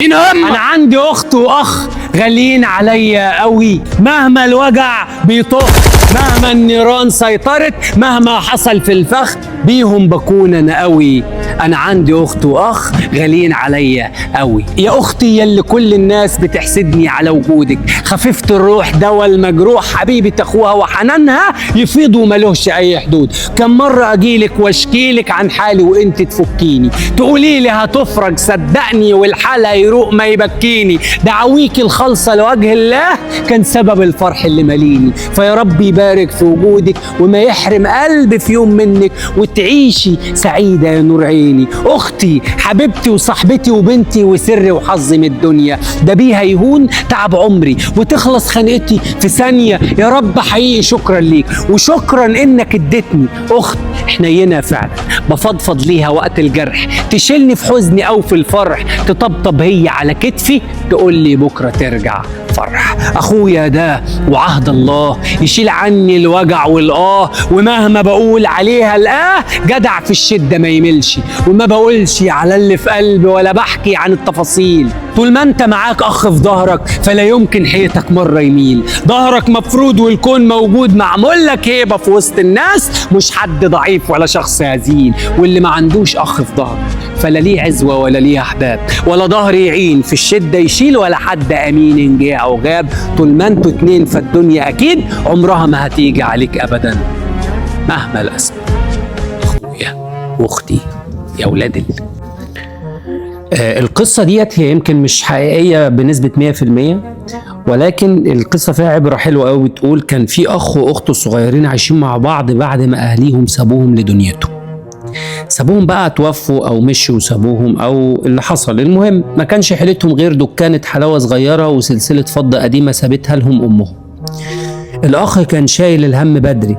انا عندي اخت واخ غاليين عليا قوي، مهما الوجع بيطخ، مهما النيران سيطرت، مهما حصل في الفخ بيهم بكون انا قوي. انا عندي اخت واخ غاليين عليا قوي. يا اختي يلي كل الناس بتحسدني على وجودك، خفيفة الروح دوا المجروح، حبيبة اخوها وحنانها يفيض وملوش اي حدود. كم مرة اجيلك واشكيلك عن حالي وانت تفكيني، تقولي لي هتفرج صدقني والحال هيروق ما يبكيني. دعويك الخالصة لوجه الله كان سبب الفرح اللي ماليني، فيا رب يبارك في وجودك وما يحرم قلبي في يوم منك، وتعيشي سعيدة يا نور عيني. اختي حبيبتي وصاحبتي وبنتي وسري وحظي من الدنيا، ده بيها يهون تعب عمري وتخلص خنقتي في ثانية. يا رب حقيقي شكرا ليك وشكرا انك اديتني اخت حنينة فعلا، بفضفض ليها وقت الجرح، تشيلني في حزني او في الفرح، تطبطب هي على كتفي تقول لي بكرة ترجع فرح. اخويا ده وعهد الله يشيل عني الوجع والآه، ومهما بقول عليها الآه جدع في الشدة ما يملش، وما بقولش على اللي في قلبي ولا بحكي عن التفاصيل. طول ما انت معاك اخ في ظهرك فلا يمكن حيطك مرة يميل، ظهرك مفروض والكون موجود، معمول لك هيبة في وسط الناس، مش حد ضعيف ولا شخص هزيل. واللي ما عندوش اخ في ظهره فلا ليه عزوة ولا ليه احباب، ولا ظهر يعين في الشدة يشيل، ولا حد امين ان جه او غاب. طول ما انتوا اتنين فالدنيا اكيد عمرها ما هتيجي عليك ابدا مهما الاسم. اخويا واختي يا ولاد القصة ديت هي يمكن مش حقيقية بنسبة 100%، ولكن القصة فيها عبرة حلوة قوي. بتقول كان في أخ وأخته صغيرين عايشين مع بعض بعد ما أهليهم سابوهم لدنيتهم. سابوهم بقى توفوا أو مشوا وسابوهم أو اللي حصل، المهم ما كانش حيلتهم غير دكانة حلاوة صغيرة وسلسلة فضة قديمة سابتها لهم أمهم. الأخ كان شايل الهم بدري،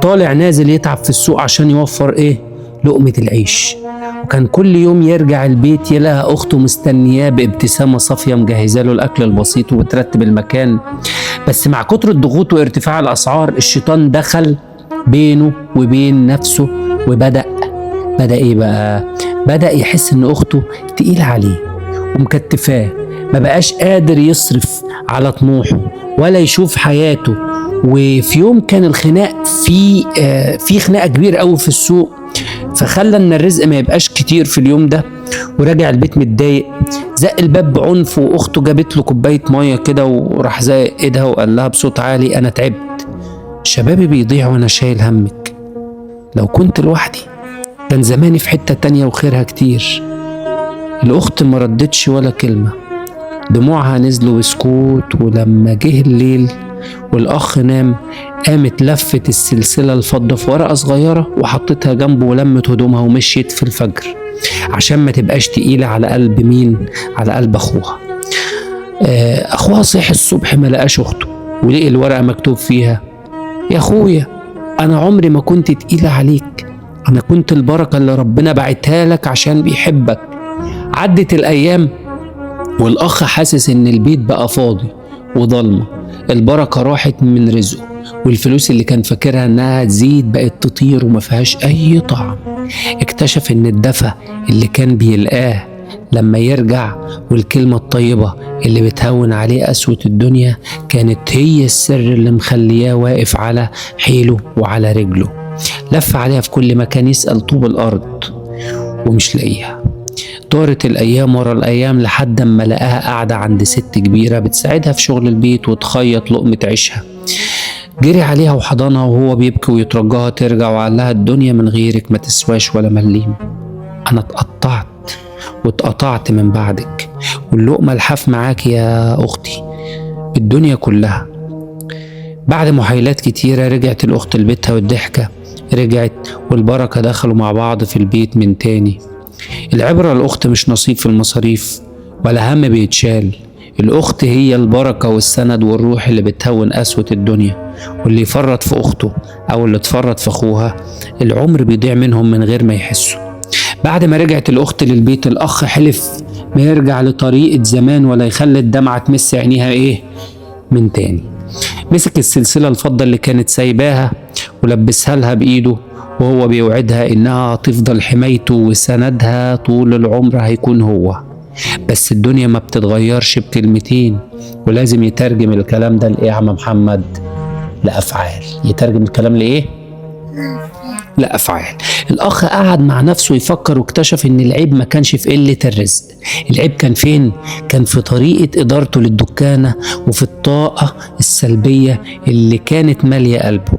طالع نازل يتعب في السوق عشان يوفر لقمة العيش، وكان كل يوم يرجع البيت يلاقي أخته مستنياه بابتسامة صافية مجهزة له الأكل البسيط وبترتب المكان. بس مع كتر الضغوط وارتفاع الأسعار الشيطان دخل بينه وبين نفسه، وبدأ بدأ يحس إن أخته تقيلة عليه ومكتفاه، ما بقاش قادر يصرف على طموحه ولا يشوف حياته. وفي يوم كان الخناق في خناقة كبيرة قوي في السوق، فخلى ان الرزق ما يبقاش كتير في اليوم ده، وراجع البيت متضايق. زق الباب بعنف واخته جابت له كوبايه ميه كده وراح زق ايدها وقال لها بصوت عالي انا تعبت، شبابي بيضيع وانا شايل همك، لو كنت لوحدي كان زماني في حته تانية وخيرها كتير. الاخت ما ردتش ولا كلمه، دموعها نزلوا بسكوت. ولما جه الليل والاخ نام قامت لفت السلسلة الفضة في ورقة صغيرة وحطتها جنبه ولمت هدومها ومشيت في الفجر عشان ما تبقاش تقيلة على قلب مين؟ على قلب أخوها. أخوها صحي الصبح ما لقاش أخته، ولقي الورقة مكتوب فيها يا أخويا أنا عمري ما كنت تقيلة عليك، أنا كنت البركة اللي ربنا بعتها لك عشان بيحبك. عدت الأيام والأخ حاسس إن البيت بقى فاضي وضلمة، البركة راحت من رزقه، والفلوس اللي كان فاكرها انها تزيد بقت تطير وما فيهاش اي طعم. اكتشف ان الدفى اللي كان بيلقاه لما يرجع والكلمة الطيبة اللي بتهون عليه قسوة الدنيا كانت هي السر اللي مخلياه واقف على حيله وعلى رجله. لف عليها في كل مكان يسأل طوب الارض ومش لاقيها. دارت الايام ورا الايام لحد ما لقاها قاعدة عند ست كبيرة بتساعدها في شغل البيت وتخيط لقمة عيشها. جري عليها وحضنها وهو بيبكي ويترجاها ترجع، وقال لها الدنيا من غيرك ما تسواش ولا مليم، انا اتقطعت واتقطعت من بعدك، واللقمة الحاف معاك يا اختي الدنيا كلها. بعد محايلات كتيرة رجعت الاخت لبيتها والضحكة رجعت والبركة دخلوا مع بعض في البيت من تاني. العبرة الاخت مش نصيب في المصاريف ولا هم بيتشال، الأخت هي البركة والسند والروح اللي بتهون قسوة الدنيا، واللي يفرط في أخته أو اللي تفرط في أخوها العمر بيضيع منهم من غير ما يحسوا. بعد ما رجعت الأخت للبيت الأخ حلف ما يرجع لطريقة زمان ولا يخلي الدمعة تمس عينيها من تاني. مسك السلسلة الفضة اللي كانت سايباها ولبسها لها بإيده وهو بيوعدها إنها هتفضل حمايته وسندها طول العمر، هيكون هو بس الدنيا ما بتتغيرش بكلمتين، ولازم يترجم الكلام ده لإيه يا عم محمد؟ لأفعال. يترجم الكلام لإيه؟ لأفعال. الأخ قعد مع نفسه يفكر واكتشف إن العيب ما كانش في قلة الرزق، العيب كان فين؟ كان في طريقة إدارته للدكانة وفي الطاقة السلبية اللي كانت مالية قلبه.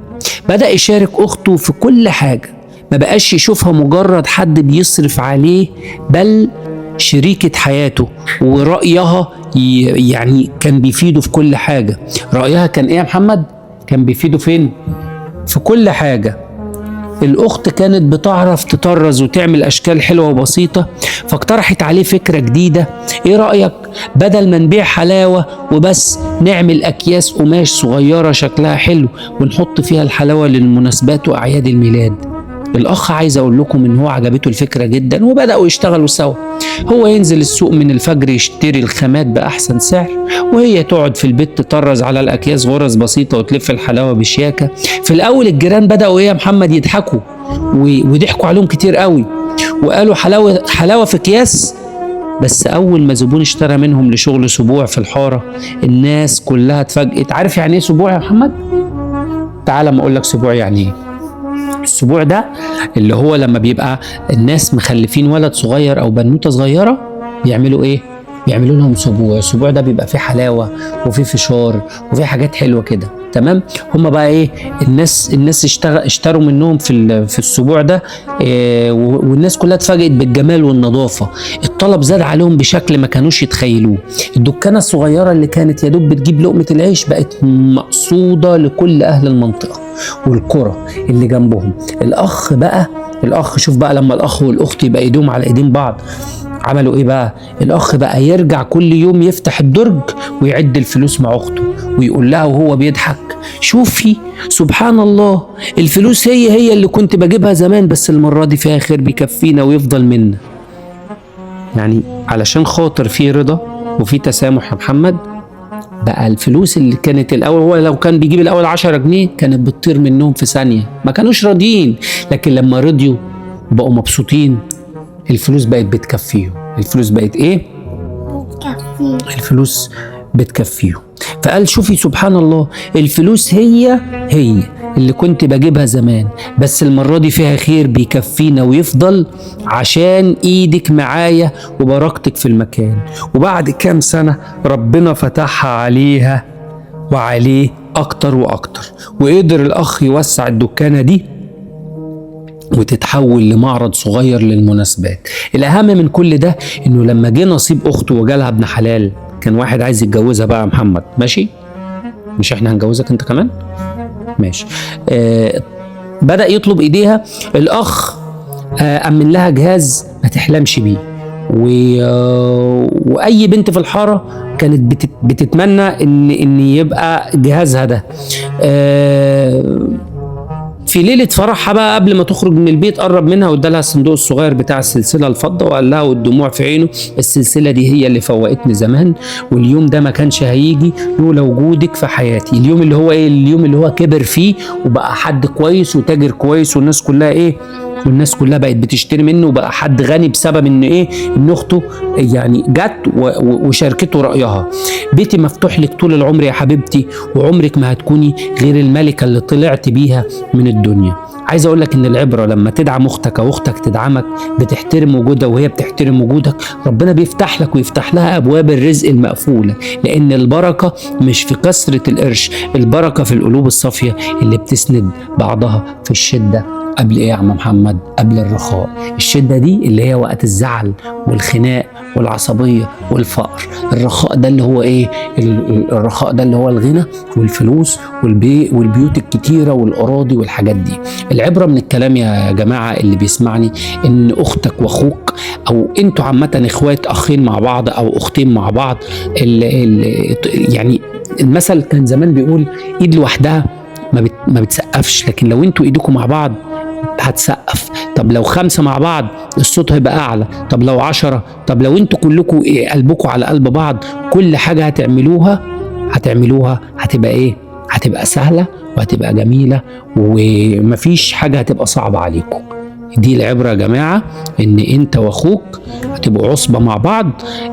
بدأ يشارك أخته في كل حاجة، ما بقاش يشوفها مجرد حد بيصرف عليه، بل شريكة حياته، ورأيها يعني كان بيفيده في كل حاجة. رأيها كان إيه يا محمد؟ كان بيفيده فين؟ في كل حاجة. الأخت كانت بتعرف تطرز وتعمل أشكال حلوة وبسيطة، فاقترحت عليه فكرة جديدة. إيه رأيك بدل ما نبيع حلاوة وبس نعمل أكياس قماش صغيرة شكلها حلو ونحط فيها الحلاوة للمناسبات وأعياد الميلاد؟ الأخ عايز أقول لكم إن هو عجبته الفكرة جدا، وبدأوا يشتغلوا سوا. هو ينزل السوق من الفجر يشتري الخامات بأحسن سعر، وهي تقعد في البيت تطرز على الأكياس غرز بسيطة وتلف الحلاوة بشياكة. في الأول الجيران بدأوا إيه يا محمد؟ يضحكوا، وضحكوا عليهم كتير قوي، وقالوا حلاوة حلاوة في أكياس. بس أول ما زبون اشترى منهم لشغل أسبوع في الحارة، الناس كلها اتفاجئت. عارف يعني إيه أسبوع يا محمد؟ تعال ما أقول لك أسبوع يعني إيه. الأسبوع ده اللي هو لما بيبقى الناس مخلفين ولد صغير أو بنوتة صغيرة، بيعملوا إيه؟ بيعملوا لهم أسبوع. الأسبوع ده بيبقى فيه حلاوة وفيه فشار وفيه حاجات حلوة كده، تمام؟ هما بقى إيه؟ الناس اشتروا منهم في الأسبوع ده، والناس كلها اتفاجئت بالجمال والنظافة. الطلب زاد عليهم بشكل ما كانوش يتخيلوه. الدكانة الصغيرة اللي كانت يا دوب بتجيب لقمة العيش بقت مقصودة لكل أهل المنطقة والقرى اللي جنبهم. الأخ شوف بقى، لما الأخ والأخت يبقى إيديهم على إيدين بعض، عملوا إيه بقى؟ الأخ بقى يرجع كل يوم يفتح الدرج ويعد الفلوس مع أخته ويقول لها وهو بيضحك: شوفي سبحان الله، الفلوس هي اللي كنت بجيبها زمان، بس المرة دي فيها خير بيكفينا ويفضل منا. يعني علشان خاطر في رضا وفي تسامح يا محمد، بقى الفلوس اللي كانت الأول، هو لو كان بيجيب الأول 10 جنيه كانت بتطير منهم في ثانية، ما كانوش راضيين. لكن لما رضيوا بقوا مبسوطين، الفلوس بقت بتكفيهم. الفلوس بقت إيه؟ بتكفيهم. الفلوس بتكفيهم. فقال: شوفي سبحان الله، الفلوس هي اللي كنت بجيبها زمان، بس المرة دي فيها خير بيكفينا ويفضل، عشان ايدك معايا وبركتك في المكان. وبعد كام سنة ربنا فتحها عليها وعليه اكتر واكتر، وقدر الاخ يوسع الدكانة دي وتتحول لمعرض صغير للمناسبات. الاهم من كل ده انه لما جه نصيب اخته وجالها ابن حلال، كان واحد عايز يتجوزها بقى يا محمد، ماشي؟ مش احنا هنجوزك انت كمان؟ ماشي. بدأ يطلب ايديها. الاخ امن لها جهاز ما تحلمش بيه، واي بنت في الحاره كانت بتتمنى ان يبقى جهازها ده. في ليلة فرحها بقى قبل ما تخرج من البيت، قرب منها وادالها الصندوق الصغير بتاع السلسلة الفضة، وقال لها والدموع في عينه: السلسلة دي هي اللي فوقتني زمان، واليوم ده ما كانش هيجي لولا وجودك في حياتي. اليوم اللي هو ايه؟ اليوم اللي هو كبر فيه وبقى حد كويس وتاجر كويس، والناس كلها ايه؟ والناس كلها بقت بتشتري منه، وبقى حد غني بسبب ان ايه؟ ان اخته يعني جت وشاركته رأيها. بيتي مفتوح لك طول العمر يا حبيبتي، وعمرك ما هتكوني غير الملكة اللي طلعت بيها من الدنيا. عايز اقول لك ان العبرة لما تدعم اختك او اختك تدعمك، بتحترم وجودها وهي بتحترم وجودك، ربنا بيفتح لك ويفتح لها ابواب الرزق المقفولة. لان البركة مش في كثرة القرش، البركة في القلوب الصافية اللي بتسند بعضها في الشدة قبل ايه يا عم محمد؟ قبل الرخاء. الشدة دي اللي هي وقت الزعل والخناق والعصبية والفقر. الرخاء ده اللي هو ايه؟ الرخاء ده اللي هو الغنى والفلوس والبيوت الكتيرة والأراضي والحاجات دي. العبرة من الكلام يا جماعة اللي بيسمعني، ان اختك واخوك، او انتوا عامة اخوات، اخين مع بعض او اختين مع بعض، يعني المثل كان زمان بيقول: ايد لوحدها ما بتسقفش، لكن لو انتوا ايديكم مع بعض هتسقف. طب لو 5 مع بعض الصوت هيبقى اعلى. طب لو 10، طب لو انتوا كلكم قلبكم على قلب بعض، كل حاجة هتعملوها هتبقى ايه؟ هتبقى سهلة وهتبقى جميلة، ومفيش حاجة هتبقى صعبة عليكم. دي العبره يا جماعه، ان انت واخوك هتبقوا عصبه مع بعض.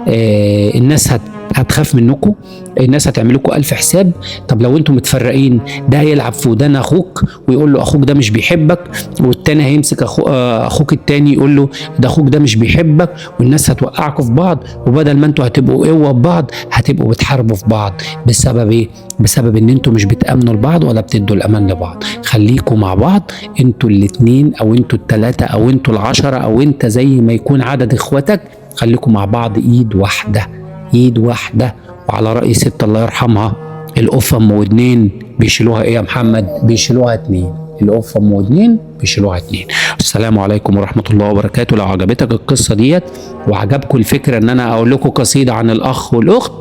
الناس هتخاف منكم، الناس هتعمل لكم الف حساب. طب لو انتم متفرقين، ده هيلعب في ودان اخوك ويقول له اخوك ده مش بيحبك، والتاني هيمسك اخوك التاني يقول له ده اخوك ده مش بيحبك، والناس هتوقعكم في بعض. وبدل ما انتوا هتبقوا قوه ببعض، هتبقوا بتحاربوا في بعض. بسبب ايه؟ بسبب ان انتوا مش بتامنوا لبعض ولا بتدوا الامان لبعض. خليكم مع بعض انتوا الاتنين، او انتوا التلاته، او انتوا العشره، او انت زي ما يكون عدد اخواتك، خليكم مع بعض ايد واحده، ايد واحده. وعلى رأي ست الله يرحمها، القفة ام ودنين بيشيلوها ايه يا محمد؟ بيشيلوها اتنين. القفة ام ودنين بيشيلوها اتنين. السلام عليكم ورحمة الله وبركاته. لو عجبتك القصة ديت وعجبكم الفكرة ان انا اقول لكم قصيدة عن الاخ والاخت،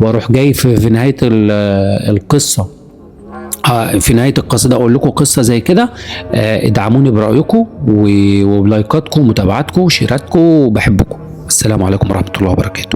واروح جاي في نهاية القصة، في نهاية القصيدة اقول لكم قصة زي كده، ادعموني برأيكم وبلايكاتكم ومتابعاتكم وشيراتكم، وبحبكم. السلام عليكم ورحمة الله وبركاته.